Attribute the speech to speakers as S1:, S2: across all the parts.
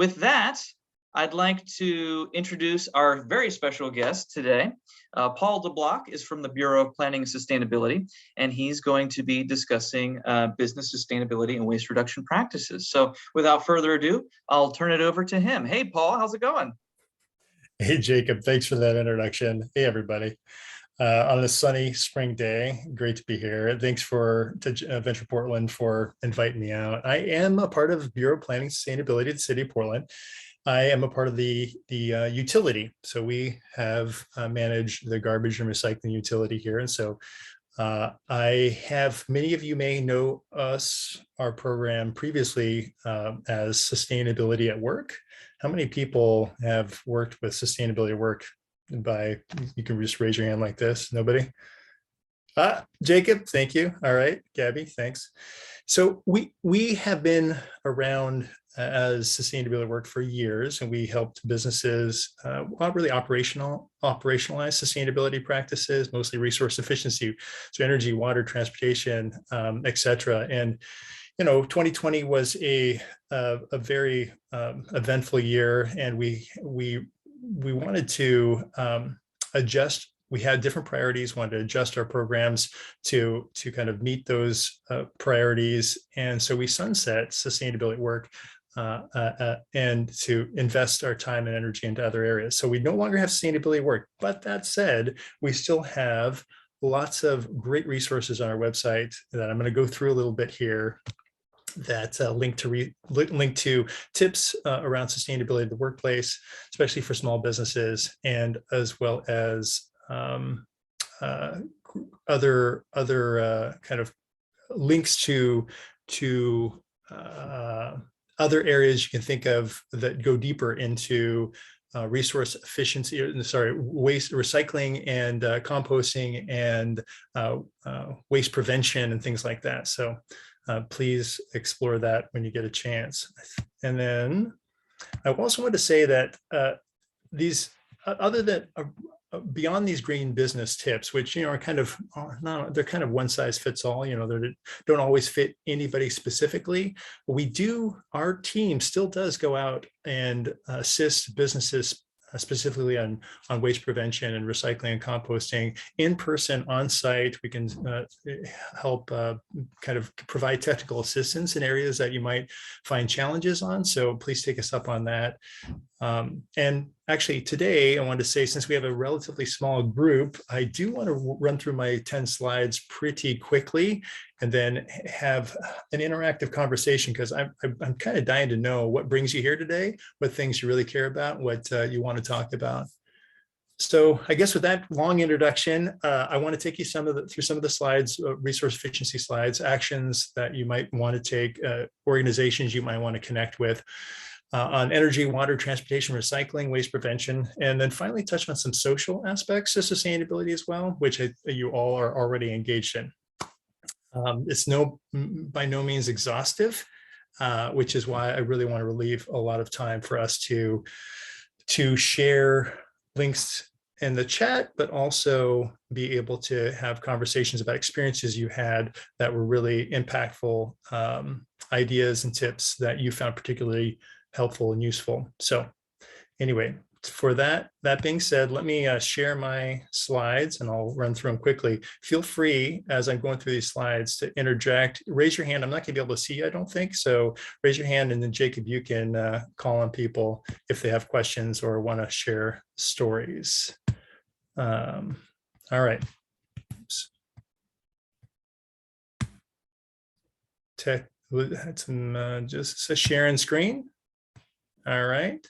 S1: with that, I'd like to introduce our very special guest today. Paul DeBlock is from the Bureau of Planning and Sustainability, and he's going to be discussing business sustainability and waste reduction practices. So without further ado, I'll turn it over to him. Hey, Paul, how's it going?
S2: Hey, Jacob, thanks for that introduction. Hey, everybody. On this sunny spring day, great to be here. Thanks to Venture Portland for inviting me out. I am a part of Bureau of Planning and Sustainability at the City of Portland. I am a part of the utility. So we have managed the garbage and recycling utility here. And so many of you may know our program previously as Sustainability at Work. How many people have worked with sustainability at work? You can just raise your hand like this. Nobody? Jacob, thank you. All right, Gabby, thanks. So we have been around as sustainability work for years, and we helped businesses really operationalize sustainability practices, mostly resource efficiency, so energy, water, transportation, et cetera. And 2020 was a very eventful year, and we wanted to adjust. We had different priorities, wanted to adjust our programs to kind of meet those priorities. And so we sunset sustainability work and to invest our time and energy into other areas. So we no longer have sustainability work. But that said, we still have lots of great resources on our website that I'm going to go through a little bit here that link to tips around sustainability of the workplace, especially for small businesses, and as well as other kind of links to other areas you can think of that go deeper into resource efficiency, waste recycling and composting and waste prevention and things like that. So please explore that when you get a chance. And then I also want to say that beyond these green business tips, which are they're kind of one size fits all. They don't always fit anybody specifically. Our team still does go out and assist businesses specifically on waste prevention and recycling and composting in person, on site. We can help kind of provide technical assistance in areas that you might find challenges on. So please take us up on that. And actually today I wanted to say, since we have a relatively small group, I do want to run through my 10 slides pretty quickly and then have an interactive conversation, because I'm kind of dying to know what brings you here today, what things you really care about, what you want to talk about. So I guess with that long introduction, I want to take you through some of the slides, resource efficiency slides, actions that you might want to take, organizations you might want to connect with, on energy, water, transportation, recycling, waste prevention, and then finally touch on some social aspects of sustainability as well, which you all are already engaged in. It's by no means exhaustive, which is why I really want to leave a lot of time for us to share links in the chat, but also be able to have conversations about experiences you had that were really impactful, ideas and tips that you found particularly helpful and useful. So anyway, for that being said, let me share my slides and I'll run through them quickly. Feel free, as I'm going through these slides, to interject. Raise your hand. I'm not going to be able to see you, I don't think. So raise your hand, and then Jacob, you can call on people if they have questions or want to share stories. All right. Oops. Had some just a sharing screen. All right.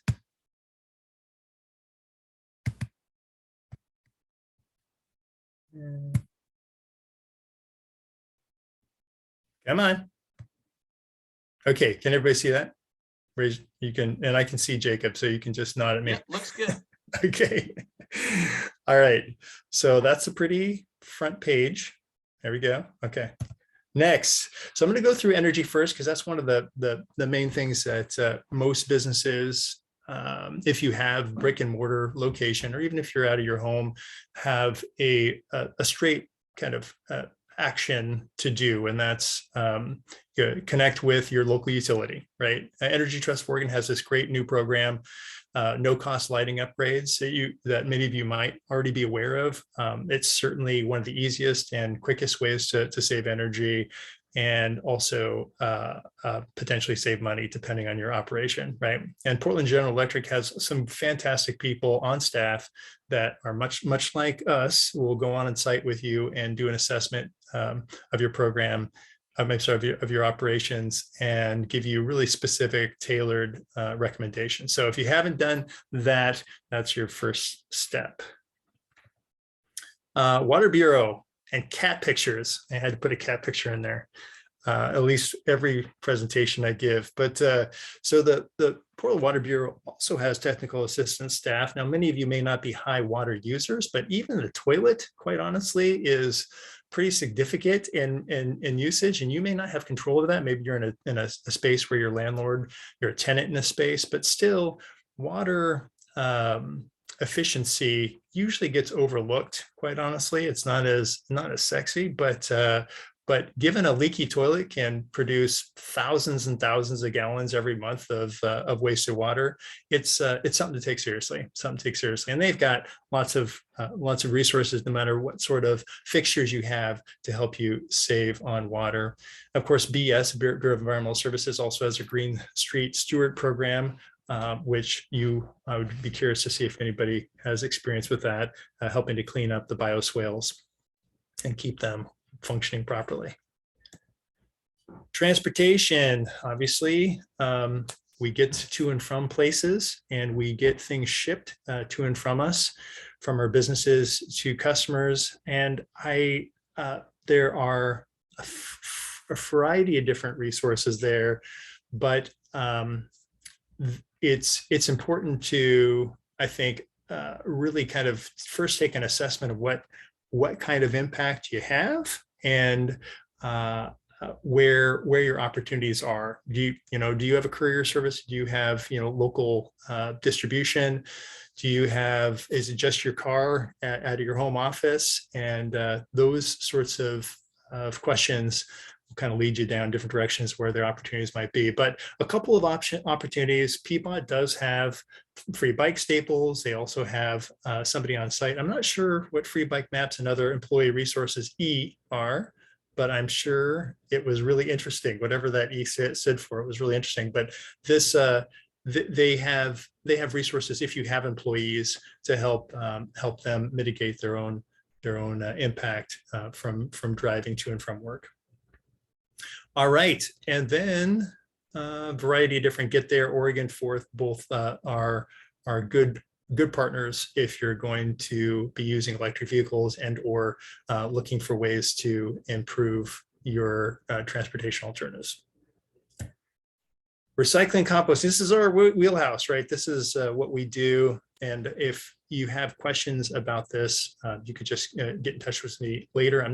S2: Come on. Okay, can everybody see that? You can, and I can see Jacob, so you can just nod at me.
S1: Yeah, looks good.
S2: Okay. All right. So that's a pretty front page. There we go. Okay. Next, so I'm going to go through energy first, because that's one of the main things that most businesses, if you have brick and mortar location, or even if you're out of your home, have a straight kind of action to do, and that's connect with your local utility, right? Energy Trust of Oregon has this great new program, no cost lighting upgrades that many of you might already be aware of. It's certainly one of the easiest and quickest ways to save energy, and also potentially save money depending on your operation, right? And Portland General Electric has some fantastic people on staff that are much like us, will go on site with you and do an assessment of your program, I'm sorry, of your operations, and give you really specific, tailored recommendations. So if you haven't done that, that's your first step. Water Bureau and cat pictures. I had to put a cat picture in there, at least every presentation I give. But so the Portland Water Bureau also has technical assistance staff. Now, many of you may not be high water users, but even the toilet, quite honestly, is pretty significant in usage, and you may not have control of that. Maybe you're in a space where your landlord, you're a tenant in a space, but still water efficiency usually gets overlooked, quite honestly. It's not as sexy, but given a leaky toilet can produce thousands and thousands of gallons every month of wasted water, it's something to take seriously. And they've got lots of resources, no matter what sort of fixtures you have, to help you save on water. Of course, BS, Bureau of Environmental Services, also has a Green Street Steward program, which I would be curious to see if anybody has experience with that, helping to clean up the bioswales and keep them functioning properly. Transportation, obviously, we get to and from places, and we get things shipped to and from us, from our businesses to customers. And there are a variety of different resources there, but it's important to, I think, really kind of first take an assessment of what kind of impact you have, and where your opportunities are. Do you have a courier service? Do you have local distribution? Is it just your car at your home office? And those sorts of questions will kind of lead you down different directions where their opportunities might be. But a couple of opportunities. Peapod does have free bike staples. They also have somebody on site. I'm not sure what Free Bike Maps and other employee resources are, but I'm sure it was really interesting. Whatever that E stood for, it was really interesting. But this, they have resources if you have employees to help them mitigate their own impact from driving to and from work. All right, and then a variety of different Get There, Oregon Forth, both are good partners if you're going to be using electric vehicles and or looking for ways to improve your transportation alternatives. Recycling, compost, this is our wheelhouse, right? This is what we do. And if you have questions about this, you could just get in touch with me later.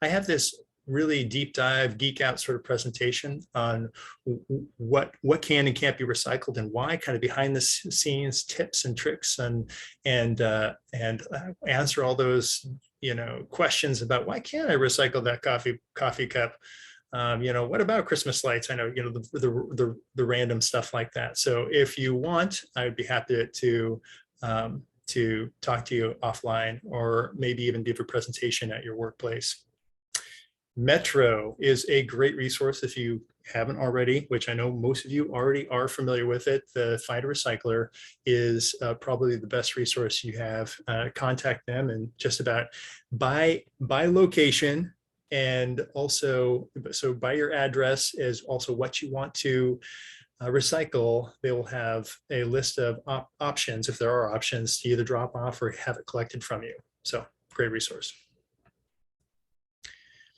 S2: I have this really deep dive, geek out sort of presentation on what can and can't be recycled, and why, kind of behind the scenes tips and tricks, and answer all those questions about why can't I recycle that coffee cup. What about Christmas lights? I know, the random stuff like that. So if you want, I would be happy to talk to you offline, or maybe even give a presentation at your workplace. Metro is a great resource if you haven't already, which I know most of you already are familiar with it. The Find a Recycler is probably the best resource you have. Contact them, and just about by location, and also so by your address is also what you want to recycle. They will have a list of options, if there are options, to either drop off or have it collected from you. So great resource.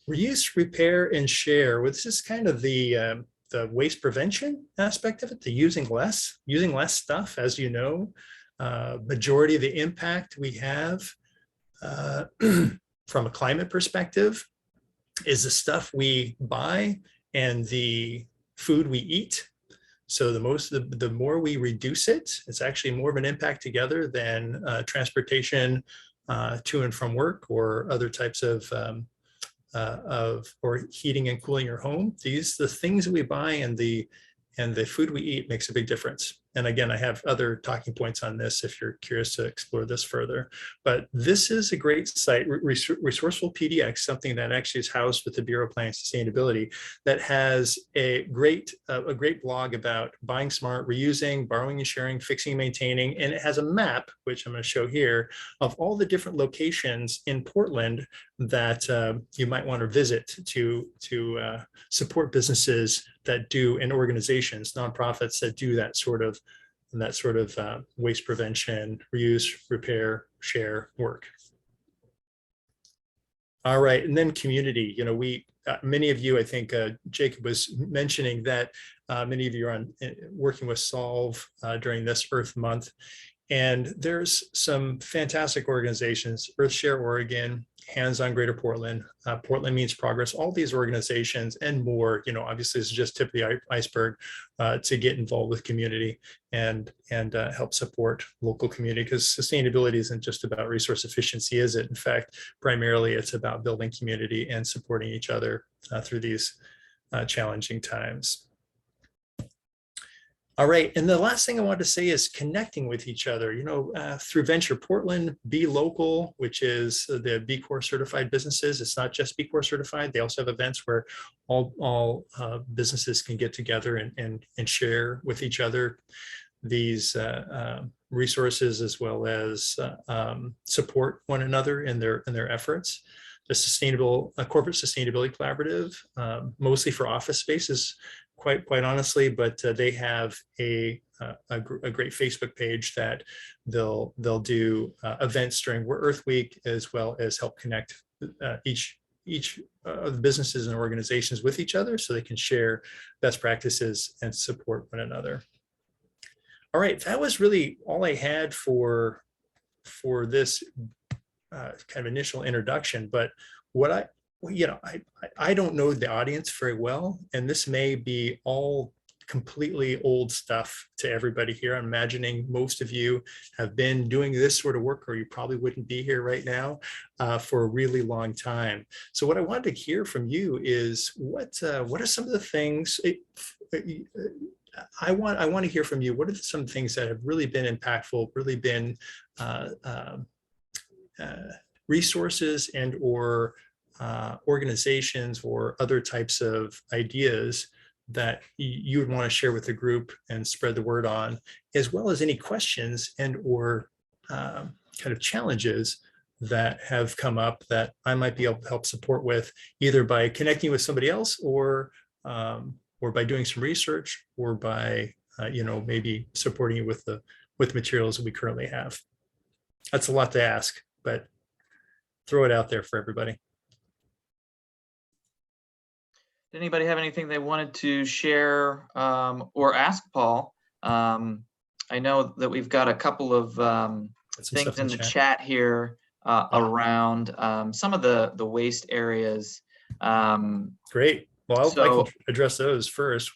S2: Reuse, repair, and share. Well, this is kind of the waste prevention aspect of it, the using less stuff. As you know, majority of the impact we have from a climate perspective is the stuff we buy and the food we eat. So the more we reduce it, it's actually more of an impact together than transportation to and from work, or other types of or heating and cooling your home. The things that we buy and the food we eat makes a big difference. And again, I have other talking points on this if you're curious to explore this further. But this is a great site, Resourceful PDX, something that actually is housed with the Bureau of Planning and Sustainability, that has a great blog about buying smart, reusing, borrowing and sharing, fixing and maintaining. And it has a map, which I'm going to show here, of all the different locations in Portland that you might want to visit to support businesses that do, and organizations, nonprofits that do that sort of waste prevention, reuse, repair, share work. All right, and then community. You know, many of you, I think Jacob was mentioning that many of you are working with Solve during this Earth Month. And there's some fantastic organizations, EarthShare Oregon, Hands on Greater Portland, Portland Means Progress, all these organizations and more. You know, obviously this is just tip of the iceberg to get involved with community and help support local community, because sustainability isn't just about resource efficiency, is it? In fact, primarily it's about building community and supporting each other through these challenging times. All right, and the last thing I wanted to say is connecting with each other, you know, through Venture Portland, Be Local, which is the B Corp certified businesses. It's not just B Corp certified. They also have events where all businesses can get together and share with each other these resources, as well as support one another in their efforts. The Corporate Sustainability Collaborative, mostly for office spaces, quite honestly, but they have a great Facebook page that they'll do events during Earth Week, as well as help connect each of the businesses and organizations with each other, so they can share best practices and support one another. All right, that was really all I had for this kind of initial introduction. But what I don't know the audience very well, and this may be all completely old stuff to everybody here. I'm imagining most of you have been doing this sort of work, or you probably wouldn't be here right now for a really long time. So what I wanted to hear from you is what are some of the things I want to hear from you. What are some things that have really been impactful, really been resources and or organizations or other types of ideas that you would want to share with the group and spread the word on, as well as any questions and or kind of challenges that have come up that I might be able to help support with, either by connecting with somebody else or by doing some research, or by maybe supporting you with materials that we currently have. That's a lot to ask, but throw it out there for everybody.
S1: Did anybody have anything they wanted to share or ask Paul? I know that we've got a couple of things in the chat here around some of the waste areas.
S2: Great. Well, I can address those first.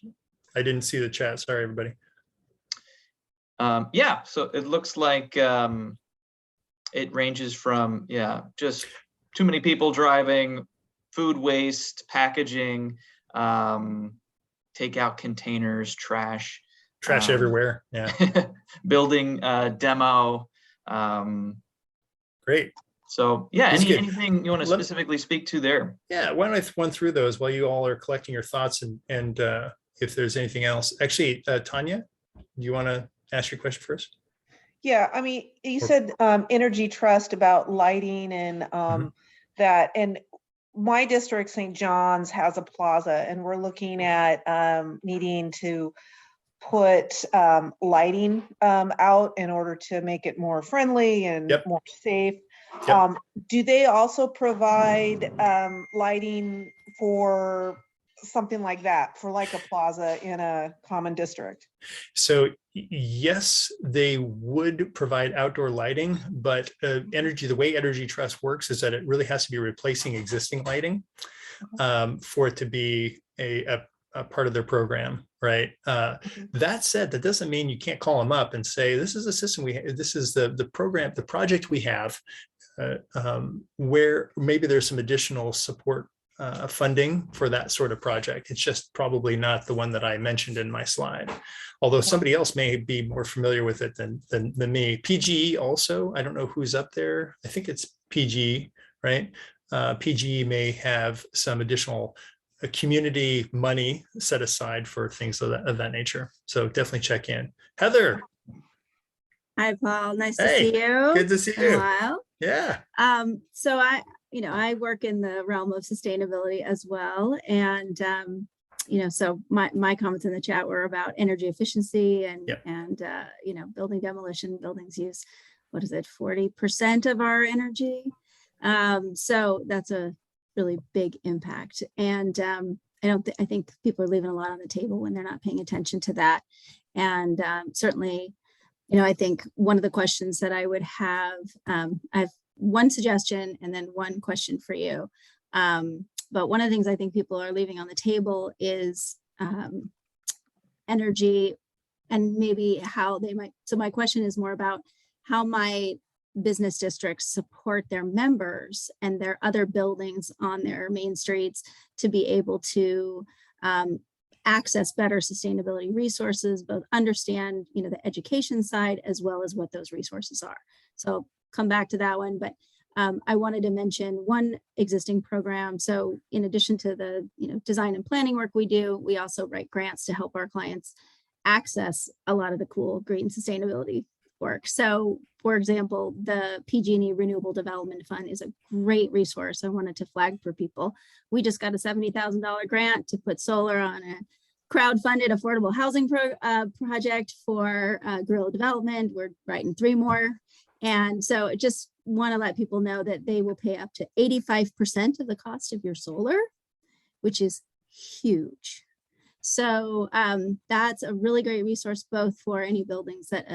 S2: I didn't see the chat. Sorry, everybody.
S1: Yeah, so it looks like it ranges from, just too many people driving, food waste, packaging, takeout containers, trash
S2: everywhere. Yeah.
S1: Building demo.
S2: Great.
S1: So yeah, anything you want to specifically speak to there?
S2: Yeah, why don't I run through those while you all are collecting your thoughts, and if there's anything else. Actually, Tanya, do you want to ask your question first?
S3: Yeah, I mean, you said Energy Trust about lighting and that, and my district, St. John's, has a plaza, and we're looking at needing to put lighting out in order to make it more friendly and more safe. Do they also provide lighting for something like that, for like a plaza in a common district?
S2: So yes, they would provide outdoor lighting, but the way Energy Trust works is that it really has to be replacing existing lighting for it to be a part of their program, right? That said, that doesn't mean you can't call them up and say, this is a system this is the program, the project we have, where maybe there's some additional support funding for that sort of project. It's just probably not the one that I mentioned in my slide, although somebody else may be more familiar with it than me. PGE also, I don't know who's up there. I think it's PGE, right? PGE may have some additional community money set aside for things of that nature. So definitely check in. Heather.
S4: Hi, Paul. Nice to
S2: Hey,
S4: see you.
S2: good to see
S4: It's been a
S2: you.
S4: while.
S2: Yeah.
S4: So I work in the realm of sustainability as well. And, so my comments in the chat were about energy efficiency and,
S2: Yep.
S4: building demolition, buildings use, 40% of our energy. So that's a really big impact. And I think people are leaving a lot on the table when they're not paying attention to that. And certainly, I think one of the questions that I would have, I have one suggestion and then one question for you. But one of the things I think people are leaving on the table is energy and maybe how they might. So my question is more about how might business districts support their members and their other buildings on their main streets to be able to access better sustainability resources, both understand, the education side as well as what those resources are. So come back to that one, but I wanted to mention one existing program. So in addition to the, design and planning work we do, we also write grants to help our clients access a lot of the cool green sustainability work. So for example, the PG&E Renewable Development Fund is a great resource. I wanted to flag for people. We just got a $70,000 grant to put solar on a crowd-funded affordable housing project for guerrilla development. We're writing 3 more. And so just want to let people know that they will pay up to 85% of the cost of your solar, which is huge. So that's a really great resource, both for any buildings that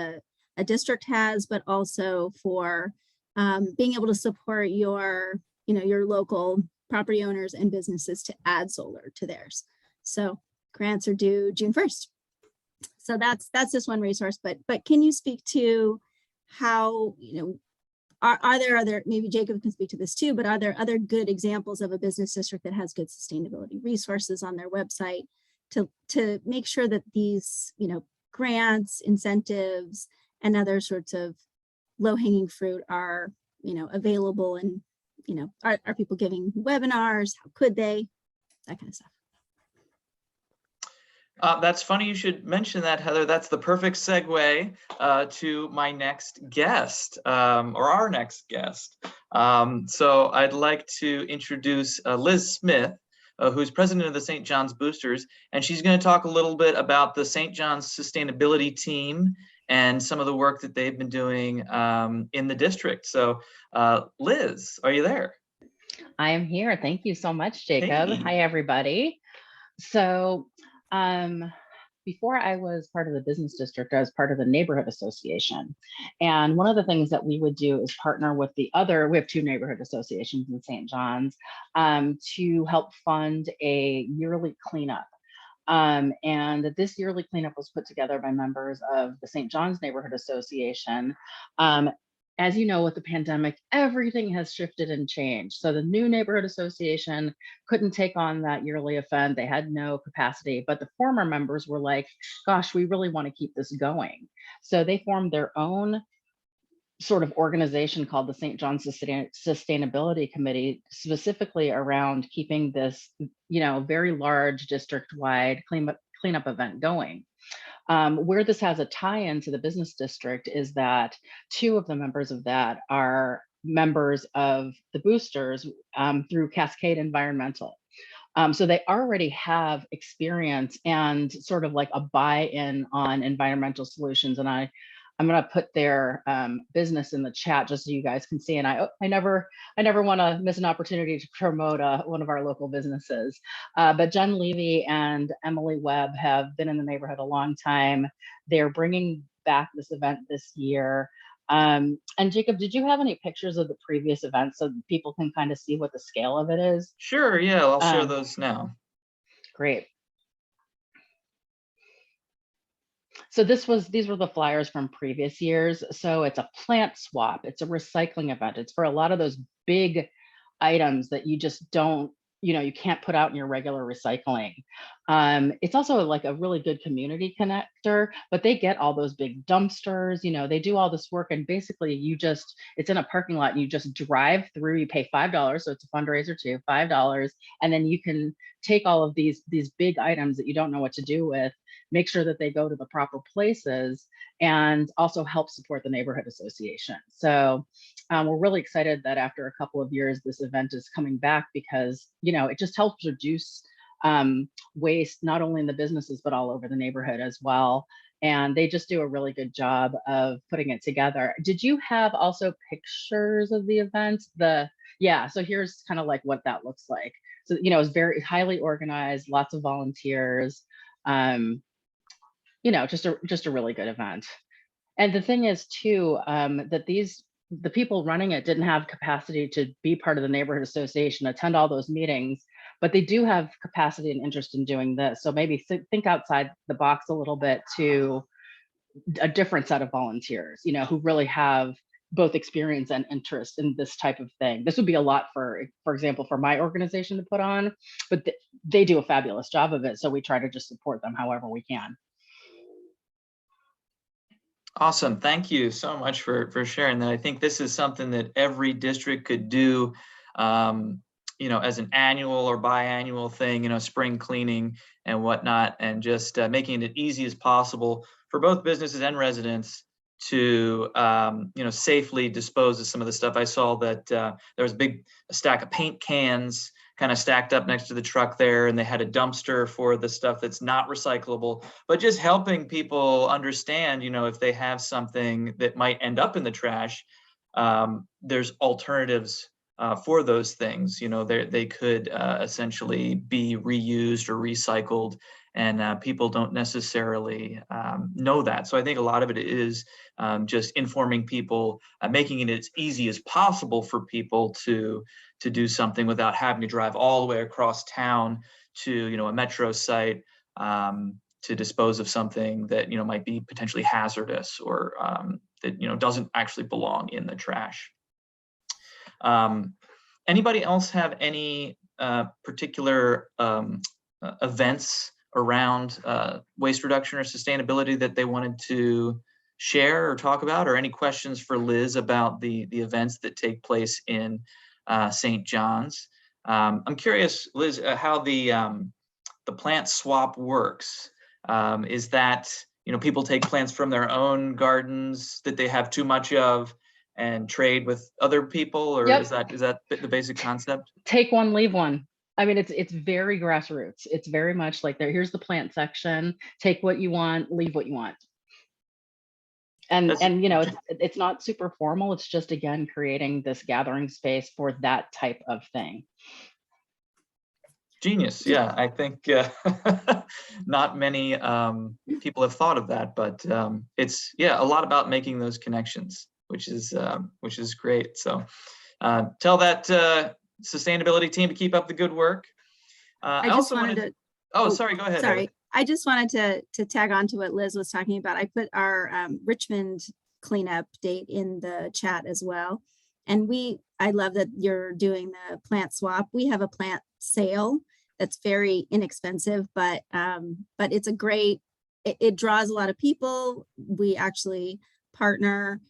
S4: a district has, but also for being able to support your local property owners and businesses to add solar to theirs. So grants are due June 1st. So that's just one resource, but can you speak to how, are there other, maybe Jacob can speak to this too, but are there other good examples of a business district that has good sustainability resources on their website to make sure that these, grants, incentives, and other sorts of low-hanging fruit are, available, and, are people giving webinars? How could they? That kind of stuff.
S1: That's funny you should mention that, Heather. That's the perfect segue to my next guest, or our next guest. So I'd like to introduce Liz Smith, who's president of the St. John's Boosters, and she's going to talk a little bit about the St. John's sustainability team and some of the work that they've been doing in the district. So Liz, are you there?
S5: I am here. Thank you so much, Jacob.
S1: Hey.
S5: Hi, everybody. So before I was part of the business district, I was part of the neighborhood association. And one of the things that we would do is partner with we have 2 neighborhood associations in St. John's to help fund a yearly cleanup. And this yearly cleanup was put together by members of the St. John's Neighborhood Association. As you know, with the pandemic, everything has shifted and changed. So the new neighborhood association couldn't take on that yearly event. They had no capacity, but the former members were like, gosh, we really want to keep this going. So they formed their own sort of organization called the St. John's Sustainability Committee, specifically around keeping this, very large district-wide cleanup event going. Where this has a tie-in to the business district is that 2 of the members of that are members of the boosters through Cascade Environmental. So they already have experience and sort of like a buy-in on environmental solutions. And I'm going to put their business in the chat just so you guys can see. And I never want to miss an opportunity to promote one of our local businesses. But Jen Levy and Emily Webb have been in the neighborhood a long time. They're bringing back this event this year. And Jacob, did you have any pictures of the previous events so people can kind of see what the scale of it is?
S1: Sure, yeah, I'll share those now.
S5: Great. So these were the flyers from previous years. So it's a plant swap. It's a recycling event. It's for a lot of those big items that you just don't, you can't put out in your regular recycling. It's also like a really good community connector, but they get all those big dumpsters, they do all this work, and basically it's in a parking lot and you just drive through, you pay $5. So it's a fundraiser too, $5. And then you can take all of these big items that you don't know what to do with, make sure that they go to the proper places, and also help support the neighborhood association. So we're really excited that after a couple of years, this event is coming back because, it just helps reduce waste, not only in the businesses, but all over the neighborhood as well. And they just do a really good job of putting it together. Did you have also pictures of the event? Yeah, so here's kind of like what that looks like. So, it's very highly organized, lots of volunteers, just a really good event. And the thing is too, that the people running it didn't have capacity to be part of the neighborhood association, attend all those meetings, but they do have capacity and interest in doing this. So maybe think outside the box a little bit to a different set of volunteers, who really have both experience and interest in this type of thing. This would be a lot for example, for my organization to put on, but they do a fabulous job of it. So we try to just support them however we can.
S1: Awesome. Thank you so much for sharing that. I think this is something that every district could do, as an annual or biannual thing, spring cleaning and whatnot, and just making it as easy as possible for both businesses and residents to, safely dispose of some of the stuff. I saw that there was a stack of paint cans kind of stacked up next to the truck there, and they had a dumpster for the stuff that's not recyclable, but just helping people understand, if they have something that might end up in the trash, there's alternatives for those things. They could essentially be reused or recycled, and people don't necessarily know that. So I think a lot of it is just informing people, making it as easy as possible for people to do something without having to drive all the way across town to a metro site to dispose of something that might be potentially hazardous or that doesn't actually belong in the trash. Anybody else have any particular events around waste reduction or sustainability that they wanted to share or talk about, or any questions for Liz about the events that take place in St. John's? I'm curious, Liz, how the plant swap works. Is that people take plants from their own gardens that they have too much of and trade with other people, or
S5: Yep.
S1: is that the basic concept?
S5: Take one, leave one. I mean, it's very grassroots. It's very much like here's the plant section. Take what you want, leave what you want. And it's not super formal. It's just, again, creating this gathering space for that type of thing.
S1: Genius. Yeah, I think not many people have thought of that, but it's a lot about making those connections, which is great. So tell that sustainability team to keep up the good work.
S4: I also wanted to.
S1: Oh, sorry. Go ahead.
S4: Sorry.
S1: Heather.
S4: I just wanted to tag on to what Liz was talking about. I put our Richmond cleanup date in the chat as well. And I love that you're doing the plant swap. We have a plant sale that's very inexpensive, but it's it draws a lot of people. We actually partner.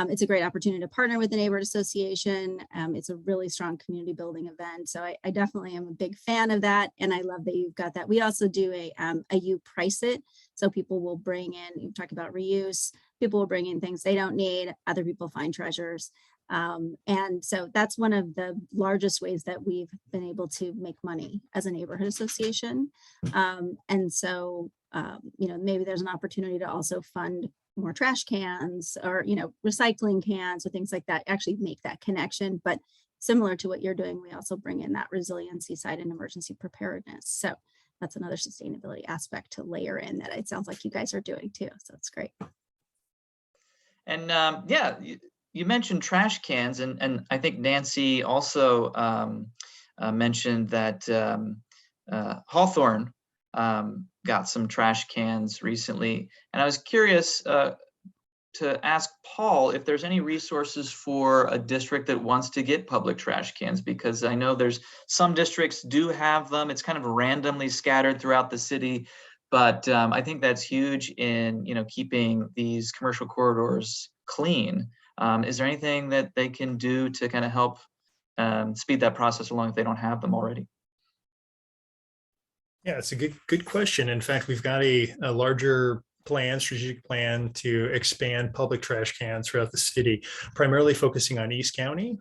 S4: It's a great opportunity to partner with the neighborhood association. It's a really strong community building event. So I definitely am a big fan of that. And I love that you've got that. We also do a you price it. So people will bring in, you talk about reuse, people will bring in things they don't need, other people find treasures. And so that's one of the largest ways that we've been able to make money as a neighborhood association. And so, maybe there's an opportunity to also fund more trash cans or, recycling cans or things like that, actually make that connection. But similar to what you're doing, we also bring in that resiliency side and emergency preparedness. So that's another sustainability aspect to layer in that it sounds like you guys are doing too. So it's great.
S1: And you mentioned trash cans, and I think Nancy also mentioned that Hawthorne got some trash cans recently, and I was curious. to ask Paul if there's any resources for a district that wants to get public trash cans, because I know there's some districts do have them. It's kind of randomly scattered throughout the city, but I think that's huge in keeping these commercial corridors clean. Is there anything that they can do to kind of help speed that process along if they don't have them already?
S2: Yeah, it's a good question. In fact, we've got a larger strategic plan to expand public trash cans throughout the city, primarily focusing on East County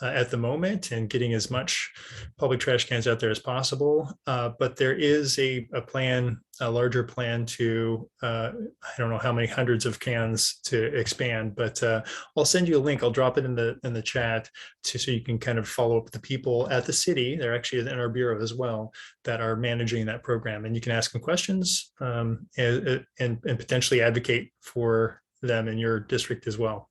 S2: at the moment and getting as much public trash cans out there as possible. But there is a larger plan to, I don't know how many hundreds of cans to expand, but I'll send you a link. I'll drop it in the chat so you can kind of follow up with the people at the city. They're actually in our bureau as well that are managing that program, and you can ask them questions and potentially advocate for them in your district as well.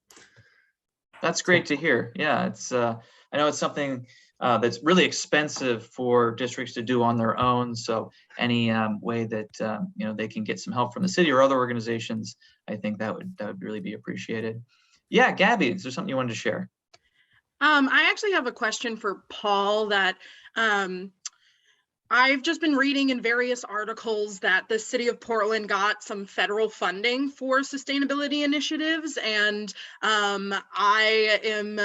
S1: That's great to hear. Yeah, it's I know it's something that's really expensive for districts to do on their own. So any way that they can get some help from the city or other organizations, I think that would really be appreciated. Yeah, Gabby, is there something you wanted to share?
S6: I actually have a question for Paul that I've just been reading in various articles that the city of Portland got some federal funding for sustainability initiatives, and I am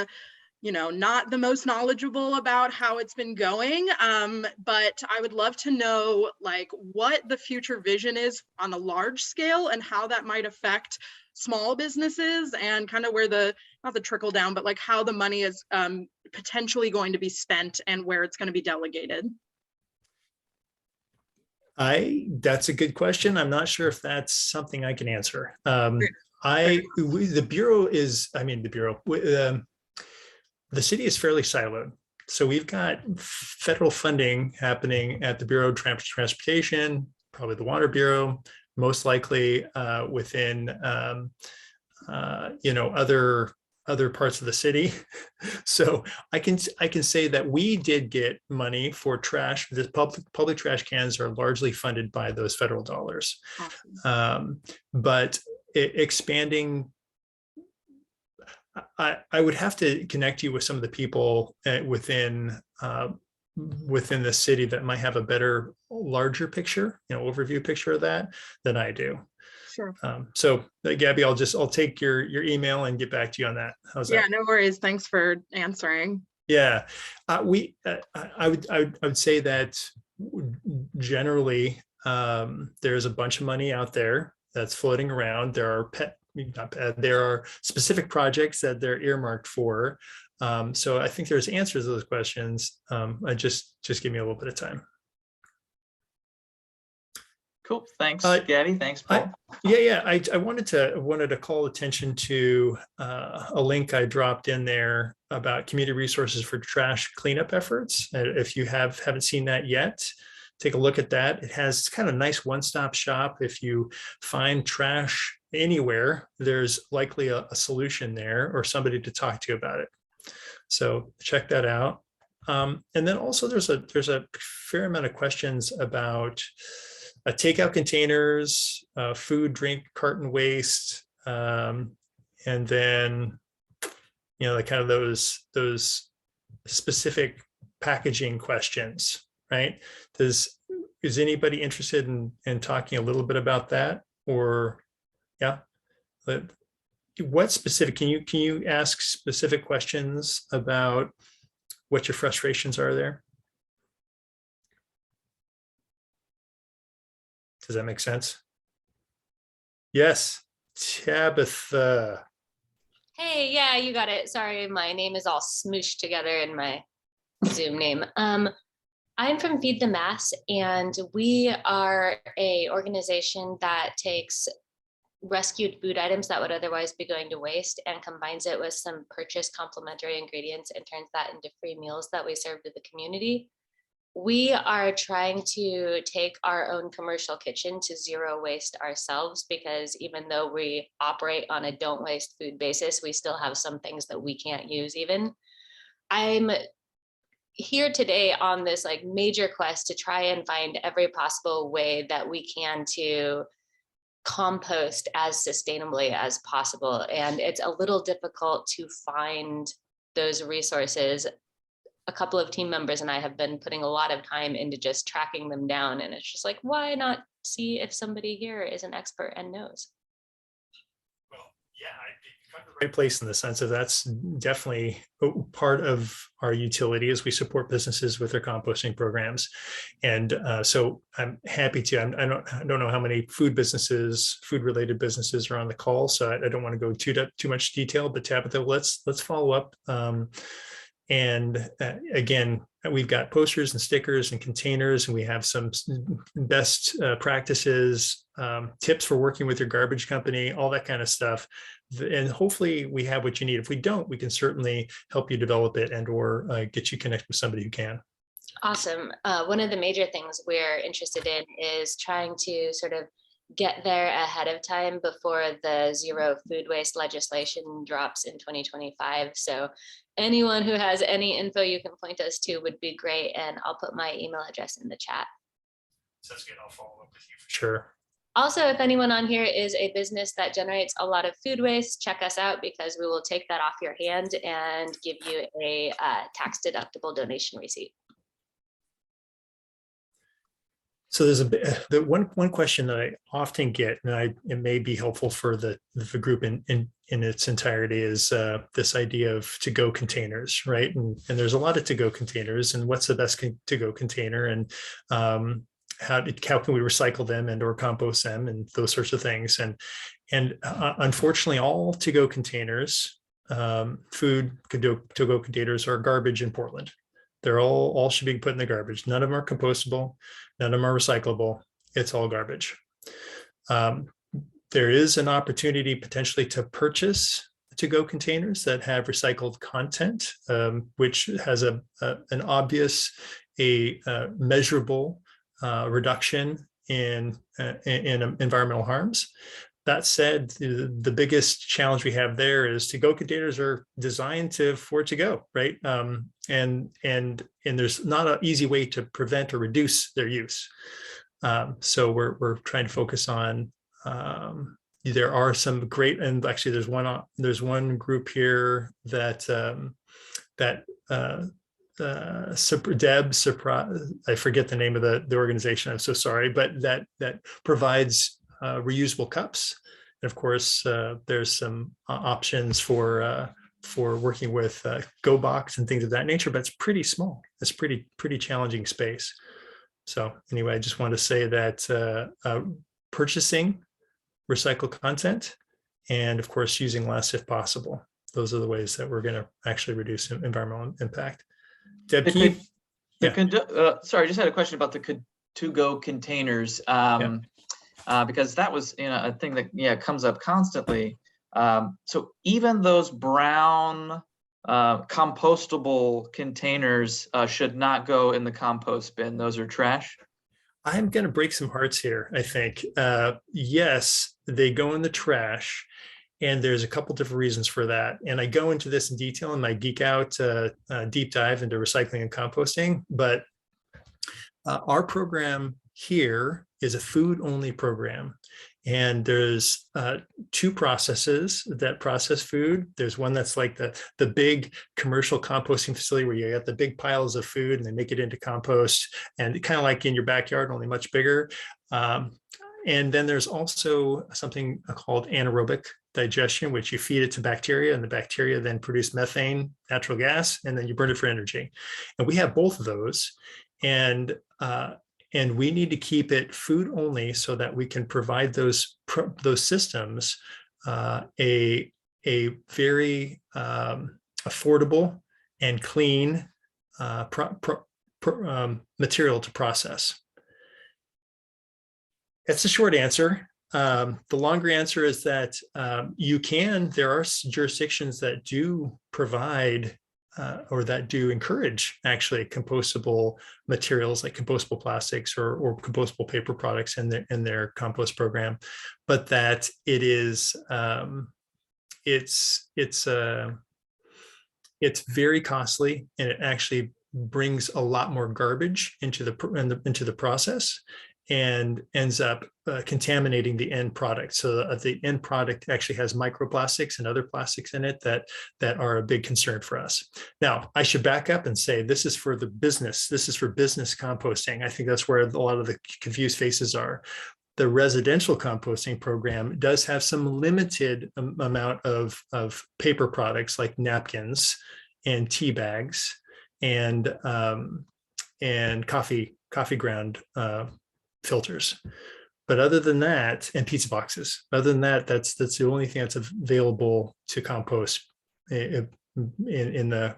S6: not the most knowledgeable about how it's been going, but I would love to know like what the future vision is on a large scale and how that might affect small businesses and kind of where not the trickle down, but like how the money is potentially going to be spent and where it's going to be delegated.
S2: That's a good question. I'm not sure if that's something I can answer. The bureau is, the city is fairly siloed. So we've got federal funding happening at the Bureau of Transportation, probably the Water Bureau, most likely within other parts of the city. So I can say that we did get money for trash. The public trash cans are largely funded by those federal dollars.
S6: Awesome.
S2: But expanding, I would have to connect you with some of the people within the city that might have a better, larger picture, overview picture of that than I do.
S6: Sure.
S2: So Gabby, I'll take your email and get back to you on that. How's that?
S6: Yeah, no worries. Thanks for answering.
S2: Yeah, I would say that generally there's a bunch of money out there that's floating around. There are specific projects that they're earmarked for. So I think there's answers to those questions. I just give me a little bit of time.
S1: Cool. Thanks, Gabby. Thanks, Paul.
S2: I wanted to call attention to a link I dropped in there about community resources for trash cleanup efforts. If you haven't seen that yet, take a look at that. It's kind of a nice one-stop shop. If you find trash anywhere, there's likely a solution there or somebody to talk to about it. So check that out. And then also there's a fair amount of questions about takeout containers, food, drink, carton waste, and then like kind of those specific packaging questions, right? Is anybody interested in talking a little bit about that? Or what specific, can you ask specific questions about what your frustrations are there? Does that make sense? Yes, Tabitha.
S7: Hey, yeah, you got it. Sorry, my name is all smooshed together in my Zoom name. I'm from Feed the Mass, and we are a organization that takes rescued food items that would otherwise be going to waste and combines it with some purchased complementary ingredients and turns that into free meals that we serve to the community. We are trying to take our own commercial kitchen to zero waste ourselves, because even though we operate on a don't waste food basis, we still have some things that we can't use even. I'm here today on this like major quest to try and find every possible way that we can to compost as sustainably as possible. And it's a little difficult to find those resources. A couple of team members and I have been putting a lot of time into just tracking them down. And it's just like, why not see if somebody here is an expert and knows?
S2: Well, yeah, you've come to the right place in the sense of that's definitely part of our utility as we support businesses with their composting programs. And so I'm happy to, I don't know how many food related businesses are on the call. So I don't want to go too much detail, but Tabitha, let's follow up. And again, we've got posters and stickers and containers, and we have some best practices, tips for working with your garbage company, all that kind of stuff. And hopefully we have what you need. If we don't, we can certainly help you develop it and or get you connected with somebody who can.
S7: Awesome. One of the major things we're interested in is trying to sort of get there ahead of time before the zero food waste legislation drops in 2025. So anyone who has any info you can point us to would be great. And I'll put my email address in the chat.
S2: Sounds good. I'll follow up with you for sure.
S7: Also, if anyone on here is a business that generates a lot of food waste, check us out because we will take that off your hand and give you a tax deductible donation receipt.
S2: So there's the one question that I often get, and it may be helpful for the group in its entirety, is this idea of to-go containers, right? And there's a lot of to-go containers, and what's the best to-go container, and how can we recycle them and or compost them, and those sorts of things. And unfortunately, all to-go containers, food to-go containers, are garbage in Portland. They're all should be put in the garbage. None of them are compostable. None of them are recyclable. It's all garbage. There is an opportunity potentially to purchase to-go containers that have recycled content, which has an obvious, measurable reduction in environmental harms. That said, the biggest challenge we have there is to-go containers are designed for it to go, right? And there's not an easy way to prevent or reduce their use. So we're trying to focus on. There are some great, and actually there's one group here that I forget the name of the organization. I'm so sorry, but that provides reusable cups. And of course, there's some options for working with GoBox and things of that nature, but it's pretty small. It's pretty challenging space. So anyway, I just want to say that purchasing recycled content, and of course, using less if possible. Those are the ways that we're going to actually reduce environmental impact. Deb,
S1: sorry, I just had a question about the to-go containers. Because that was a thing that comes up constantly. So even those brown compostable containers should not go in the compost bin. Those are trash.
S2: I'm going to break some hearts here, I think. Yes, they go in the trash. And there's a couple different reasons for that. And I go into this in detail in my Geek Out deep dive into recycling and composting. But our program here is a food-only program. And there's two processes that process food. There's one that's like the big commercial composting facility where you got the big piles of food and they make it into compost, and kind of like in your backyard, only much bigger. And then there's also something called anaerobic digestion, which you feed it to bacteria, and the bacteria then produce methane, natural gas, and then you burn it for energy. And we have both of those. And we need to keep it food only so that we can provide those systems a very affordable and clean material to process. That's a short answer. The longer answer is that there are jurisdictions that do provide or that do encourage actually compostable materials like compostable plastics or compostable paper products in their compost program, but that it is it's very costly, and it actually brings a lot more garbage into the process. and ends up contaminating the end product. So the end product actually has microplastics and other plastics in it that are a big concern for us. Now, I should back up and say this is for the business. This is for business composting. I think that's where a lot of the confused faces are. The residential composting program does have some limited amount of paper products like napkins and tea bags and coffee ground filters. But other than that, and pizza boxes, other than that, that's the only thing that's available to compost in the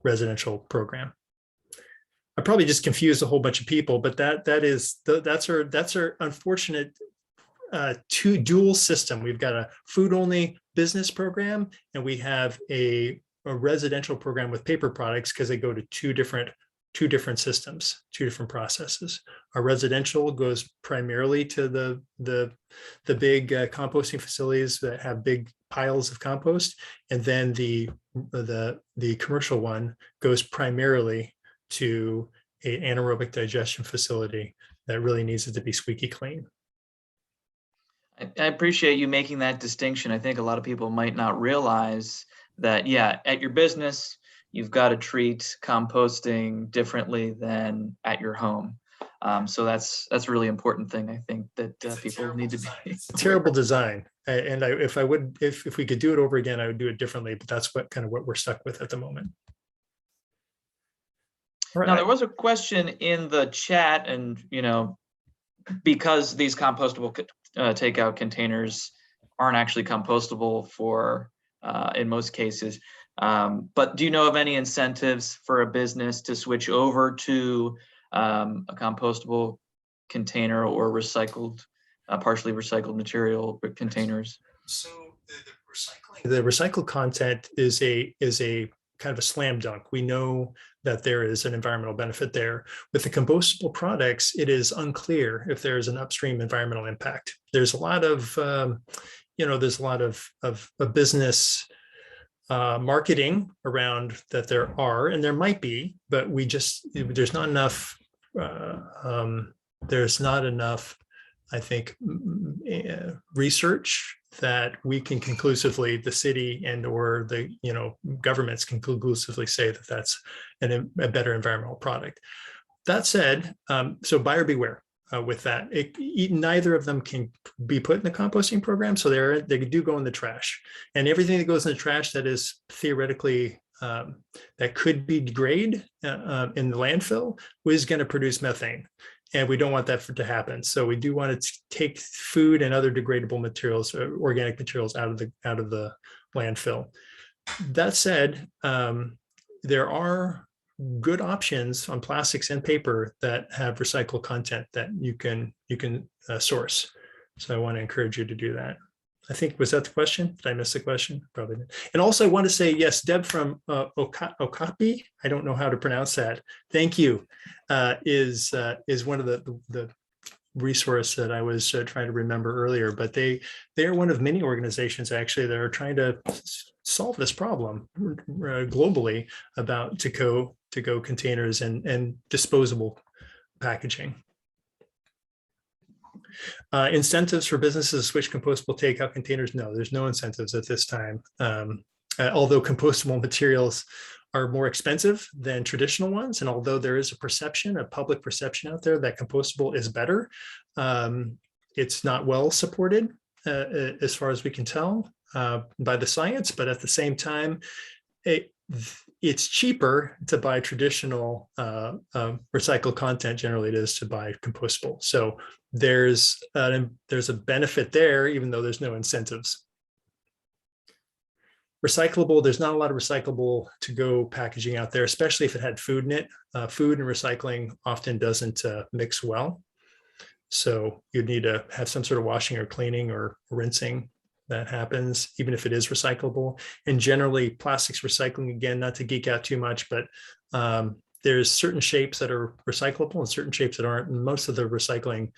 S2: residential program. I probably just confused a whole bunch of people, but that's our unfortunate two dual system. We've got a food only business program, and we have a residential program with paper products because they go to two different systems, two different processes. Our residential goes primarily to the big composting facilities that have big piles of compost, and then the commercial one goes primarily to an anaerobic digestion facility that really needs it to be squeaky clean.
S1: I appreciate you making that distinction. I think a lot of people might not realize that, yeah, at your business, you've got to treat composting differently than at your home. So that's a really important thing. I think that people need to be.
S2: It's a terrible design, and if we could do it over again, I would do it differently. But that's what we're stuck with at the moment. All
S1: Now,
S2: right.
S1: there was a question in the chat, and because these compostable takeout containers aren't actually compostable for in most cases. But do you know of any incentives for a business to switch over to a compostable container or partially recycled material containers?
S2: So the recycled content is a kind of a slam dunk. We know that there is an environmental benefit there. With the compostable products, it is unclear if there is an upstream environmental impact. There's a lot of business marketing around that there are, and there might be, but there's not enough. There's not enough, I think, research that we can conclusively, the city and or the governments can conclusively say that that's a better environmental product. That said, so buyer beware with that. Neither of them can be put in the composting program, so they do go in the trash. And everything that goes in the trash that is theoretically that could be degraded in the landfill is going to produce methane. And we don't want that to happen. So we do want to take food and other degradable materials, organic materials, out of the landfill. That said, there are good options on plastics and paper that have recycled content that you can source. So I want to encourage you to do that. I think, was that the question? Did I miss the question? Probably did. And also I want to say, yes, Deb from Okapi, I don't know how to pronounce that. Thank you, is one of the resource that I was trying to remember earlier, but they are one of many organizations actually that are trying to solve this problem globally about to-go containers and disposable packaging. Incentives for businesses to switch compostable takeout containers. No, there's no incentives at this time. Although compostable materials are more expensive than traditional ones, and although there is a public perception out there that compostable is better, it's not well supported as far as we can tell by the science. But at the same time, it's cheaper to buy traditional recycled content. Generally, it is to buy compostable. So there's a benefit there, even though there's no incentives. Recyclable, there's not a lot of recyclable to-go packaging out there, especially if it had food in it. Food and recycling often doesn't mix well. So you'd need to have some sort of washing or cleaning or rinsing that happens, even if it is recyclable. And generally, plastics recycling, again, not to geek out too much, but there's certain shapes that are recyclable and certain shapes that aren't. And most of the recycling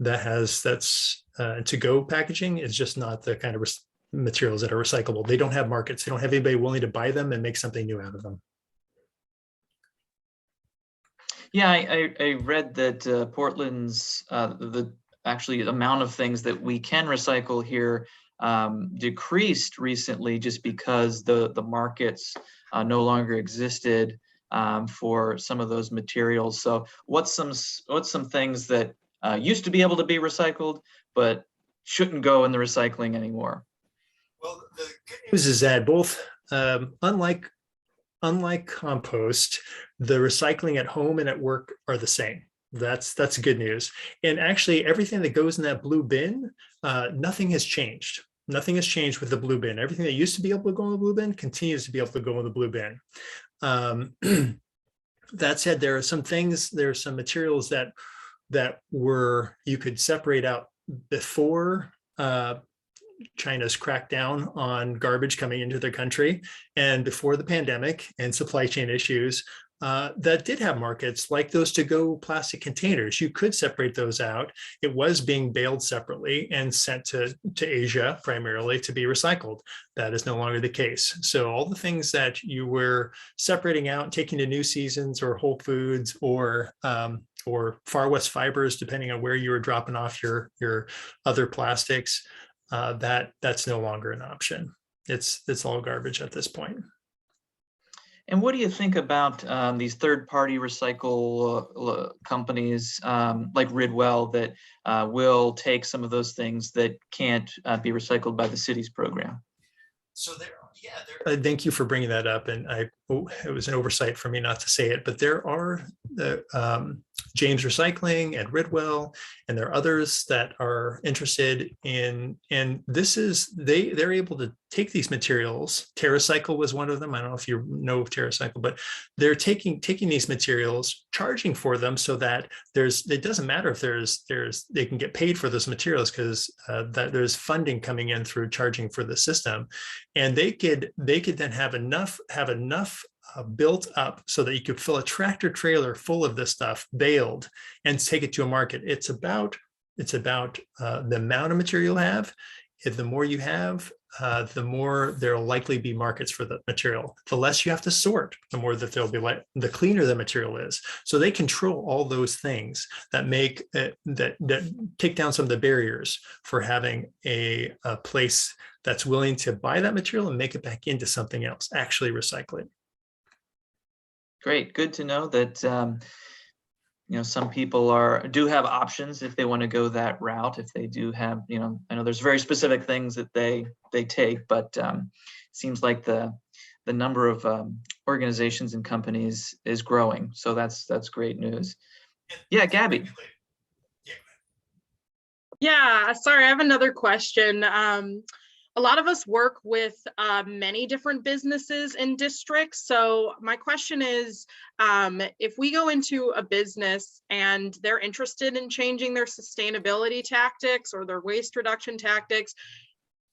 S2: that's to-go packaging is just not the kind of materials that are recyclable. They don't have markets. They don't have anybody willing to buy them and make something new out of them.
S1: Yeah, I read that Portland's the actually amount of things that we can recycle here decreased recently just because the markets no longer existed for some of those materials. So what's some things that used to be able to be recycled but shouldn't go in the recycling anymore?
S2: Well, the good news is that both, unlike compost, the recycling at home and at work are the same. That's good news. And actually, everything that goes in that blue bin, nothing has changed. Nothing has changed with the blue bin. Everything that used to be able to go in the blue bin continues to be able to go in the blue bin. That said, there are some things, there are some materials that you could separate out before China's crackdown on garbage coming into their country and before the pandemic and supply chain issues that did have markets like those to-go plastic containers. You could separate those out. It was being baled separately and sent to Asia primarily to be recycled. That is no longer the case. So all the things that you were separating out, taking to New Seasons or Whole Foods or Far West Fibers, depending on where you were dropping off your other plastics, that's no longer an option. It's all garbage at this point.
S1: And what do you think about these third-party recycle companies like Ridwell that will take some of those things that can't be recycled by the city's program?
S2: So thank you for bringing that up. And it was an oversight for me not to say it, but there are the James Recycling and Ridwell, and there are others that are interested in, and they're able to take these materials. TerraCycle was one of them. I don't know if you know of TerraCycle, but they're taking these materials, charging for them so that it doesn't matter if they can get paid for those materials because that there's funding coming in through charging for the system, and they could then have enough built up so that you could fill a tractor trailer full of this stuff baled and take it to a market. It's about the amount of material you have. If the more you have, the more there'll likely be markets for the material. The less you have to sort, the more that there'll be, the cleaner the material is. So they control all those things that make that take down some of the barriers for having a place that's willing to buy that material and make it back into something else, actually recycle it.
S1: Great, good to know that some people do have options if they want to go that route. If they do have, I know there's very specific things that they take, but seems like the number of organizations and companies is growing. So that's great news. Yeah, Gabby.
S6: Yeah, sorry, I have another question. A lot of us work with many different businesses in districts. So my question is, if we go into a business and they're interested in changing their sustainability tactics or their waste reduction tactics,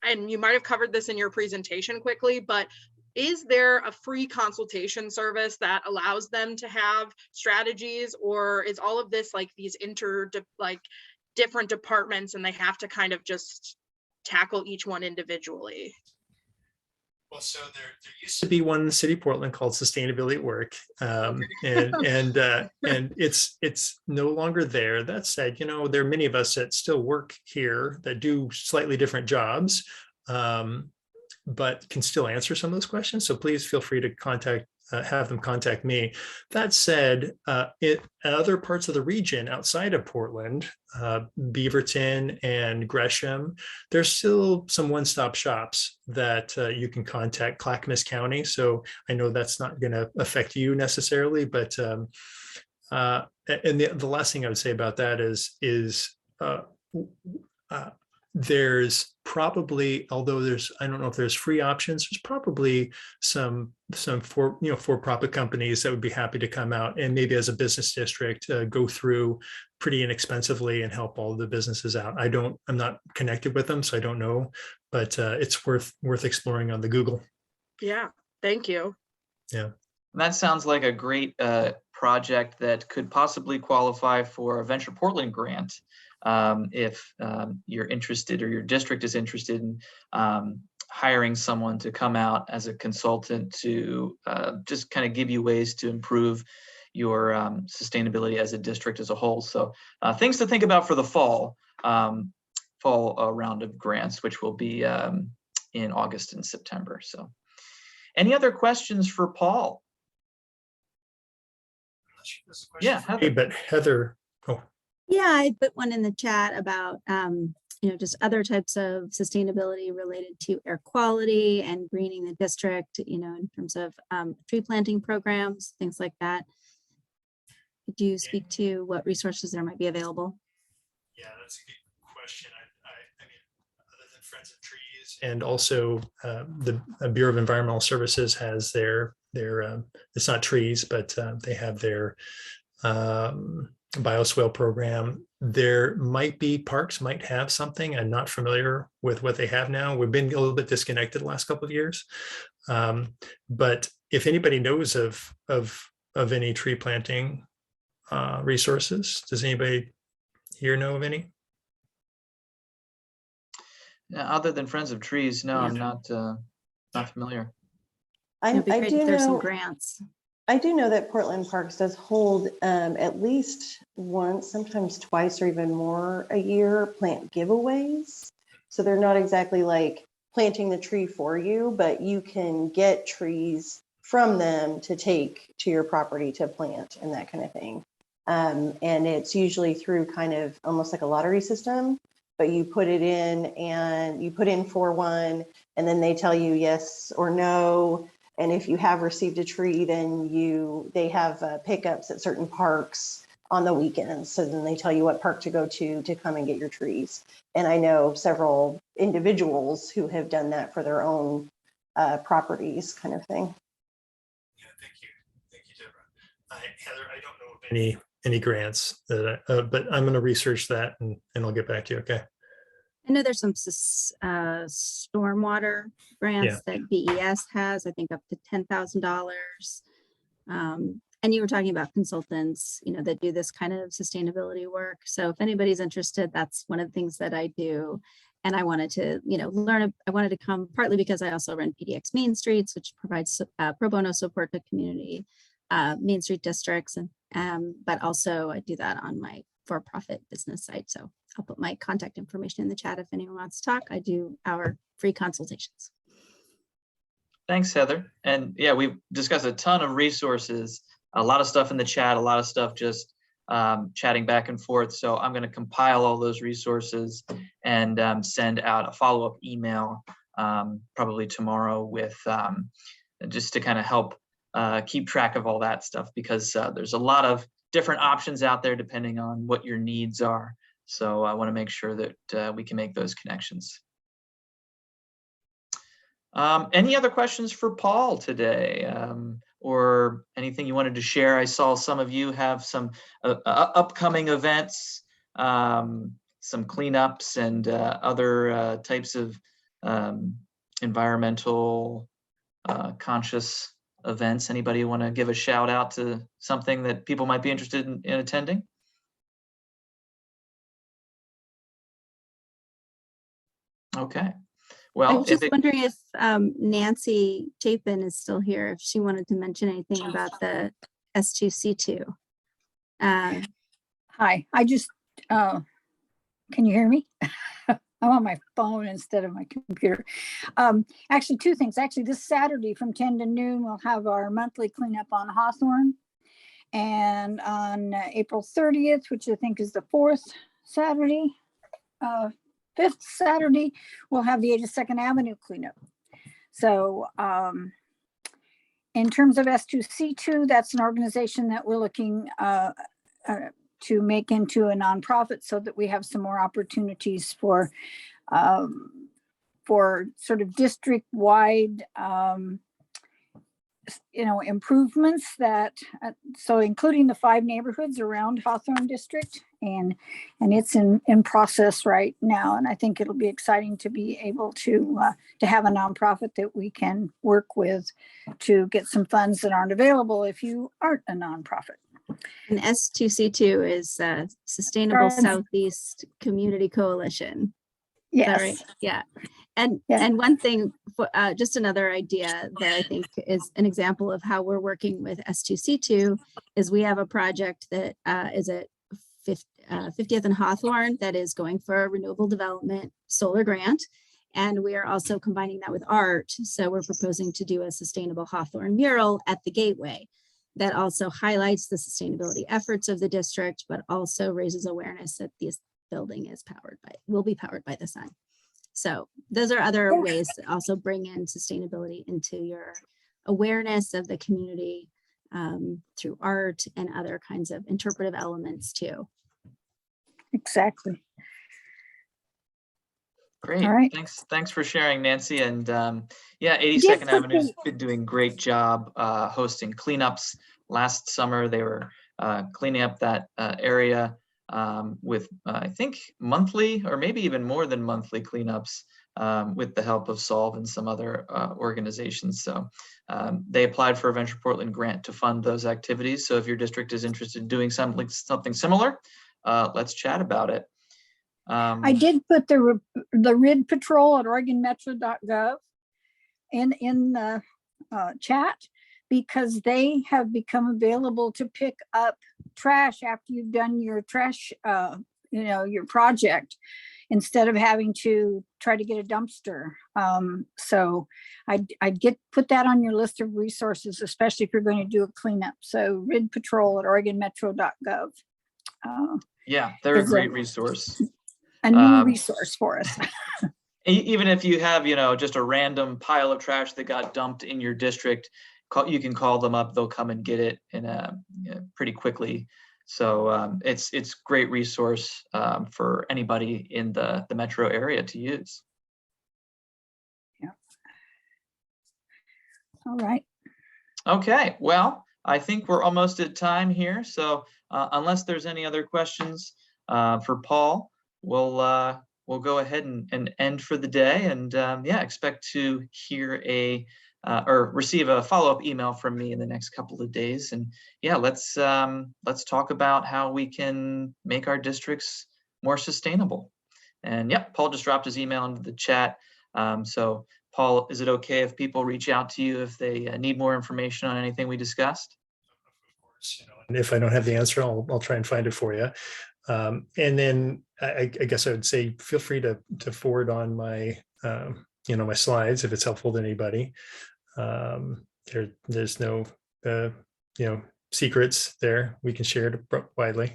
S6: and you might have covered this in your presentation quickly, but is there a free consultation service that allows them to have strategies, or is all of this like these different departments and they have to kind of just tackle each one individually?
S2: Well, so there used to be one in the city of Portland called Sustainability at Work, and it's no longer there. That said, there are many of us that still work here that do slightly different jobs, but can still answer some of those questions. So please feel free to have them contact me. That said, in other parts of the region outside of Portland, Beaverton and Gresham, there's still some one-stop shops that you can contact. Clackamas County. So I know that's not going to affect you necessarily, but and the last thing I would say about that is there's probably, although I don't know if there's free options, there's probably some for-profit companies that would be happy to come out and maybe as a business district go through pretty inexpensively and help all the businesses out. I'm not connected with them, so I don't know, but it's worth exploring on the Google.
S6: Yeah, thank you.
S1: Yeah, that sounds like a great project that could possibly qualify for a Venture Portland grant. If you're interested or your district is interested in hiring someone to come out as a consultant to just kind of give you ways to improve your sustainability as a district as a whole. So things to think about for the fall round of grants, which will be in August and September. So any other questions for Paul? Yeah,
S2: Hey,
S1: Heather.
S2: but Heather, oh,
S4: Yeah, I put one in the chat about, just other types of sustainability related to air quality and greening the district, in terms of tree planting programs, things like that. Could you speak to what resources there might be available?
S2: yeah, that's a good question. I mean, other than Friends of Trees, and also the Bureau of Environmental Services has their it's not trees, but they have their bioswale program. There might be parks might have something. I'm not familiar with what they have now. We've been a little bit disconnected the last couple of years. But if anybody knows of any tree planting resources, does anybody here know of any?
S1: Other than Friends of Trees, no,
S4: Yeah.
S1: I'm not familiar.
S4: It'd be
S8: I
S4: great
S8: do
S4: if there's some
S8: know,
S4: grants.
S8: I do know that Portland Parks does hold at least once, sometimes twice or even more a year, plant giveaways. So they're not exactly like planting the tree for you, but you can get trees from them to take to your property to plant and that kind of thing. And it's usually through kind of almost like a lottery system, but you put it in and you put in for one, and then they tell you yes or no. And if you have received a tree, then they have pickups at certain parks on the weekends. So then they tell you what park to go to come and get your trees. And I know several individuals who have done that for their own properties kind of thing.
S2: Yeah, thank you, Deborah. Heather, I don't know of any grants that, but I'm going to research that and I'll get back to you. Okay.
S4: I know there's some stormwater grants that BES has, I think up to $10,000. And you were talking about consultants, that do this kind of sustainability work. So if anybody's interested, that's one of the things that I do. And I wanted to, learn. I wanted to come partly because I also run PDX Main Streets, which provides pro bono support to community Main Street districts, and but also I do that on my for-profit business site. So I'll put my contact information in the chat if anyone wants to talk. I do our free consultations.
S1: Thanks, Heather. And yeah, we've discussed a ton of resources, a lot of stuff in the chat, a lot of stuff just chatting back and forth. So I'm going to compile all those resources and send out a follow-up email probably tomorrow with just to kind of help keep track of all that stuff, because there's a lot of different options out there depending on what your needs are. So I want to make sure that we can make those connections. Any other questions for Paul today, or anything you wanted to share? I saw some of you have some upcoming events, some cleanups and other types of environmental conscious events. Anybody want to give a shout out to something that people might be interested in attending? Okay. Well,
S4: I was just wondering if Nancy Chapin is still here, if she wanted to mention anything about the S2C2.
S9: Hi, I just, can you hear me? I'm on my phone instead of my computer. Actually, two things. Actually, this Saturday from 10 to noon, we'll have our monthly cleanup on Hawthorne. And on April 30th, which I think is the fourth Saturday, fifth Saturday, we'll have the 82nd Avenue cleanup. So in terms of S2C2, that's an organization that we're looking to make into a nonprofit so that we have some more opportunities for sort of district-wide improvements that so including the 5 neighborhoods around Hawthorne District, and it's in process right now, and I think it'll be exciting to be able to have a nonprofit that we can work with to get some funds that aren't available if you aren't a nonprofit.
S4: And S2C2 is Sustainable Southeast Community Coalition. that right?
S9: Yes.
S4: Yeah.
S9: Yeah.
S4: And one thing, just another idea that I think is an example of how we're working with S2C2 is we have a project that is at 50th and Hawthorne that is going for a renewable development solar grant. And we are also combining that with art. So we're proposing to do a sustainable Hawthorne mural at the gateway that also highlights the sustainability efforts of the district, but also raises awareness that this building is will be powered by the sun. So those are other ways to also bring in sustainability into your awareness of the community through art and other kinds of interpretive elements too.
S9: Exactly.
S1: Great.
S9: All right.
S1: Thanks for sharing, Nancy. And yeah,
S9: Did
S1: 82nd
S9: put
S1: Avenue's
S9: the-
S1: been doing great job hosting cleanups. Last summer, they were cleaning up that area with, I think, monthly or maybe even more than monthly cleanups with the help of Solve and some other organizations. So they applied for a Venture Portland grant to fund those activities. So if your district is interested in doing something similar, let's chat about it.
S9: I did put the RID patrol at OregonMetro.gov in the chat because they have become available to pick up trash after you've done your trash, your project, instead of having to try to get a dumpster. So I'd put that on your list of resources, especially if you're going to do a cleanup. So RID patrol at OregonMetro.gov.
S1: Yeah, they're a
S9: is
S1: great resource.
S9: A new resource for us.
S1: Even if you have, just a random pile of trash that got dumped in your district, you can call them up. They'll come and get it pretty quickly. So it's great resource for anybody in the metro area to use.
S9: Yeah. All right.
S1: Okay, well, I think we're almost at time here. So unless there's any other questions for Paul, we'll go ahead and end for the day. And yeah, expect to hear or receive a follow-up email from me in the next couple of days. And yeah, let's talk about how we can make our districts more sustainable. And yeah, Paul just dropped his email into the chat. So Paul, is it okay if people reach out to you if they need more information on anything we discussed?
S2: Of course, and if I don't have the answer, I'll try and find it for you. And then I guess I would say feel free to forward on my my slides if it's helpful to anybody. There's no secrets there. We can share it widely.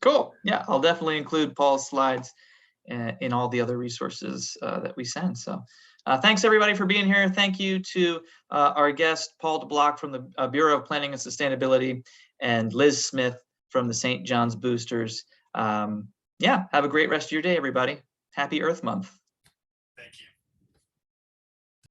S1: Cool. Yeah, I'll definitely include Paul's slides in all the other resources that we send. So thanks everybody for being here. Thank you to our guest, Paul DeBlock from the Bureau of Planning and Sustainability, and Liz Smith from the St. John's Boosters. Yeah, have a great rest of your day, everybody. Happy Earth Month.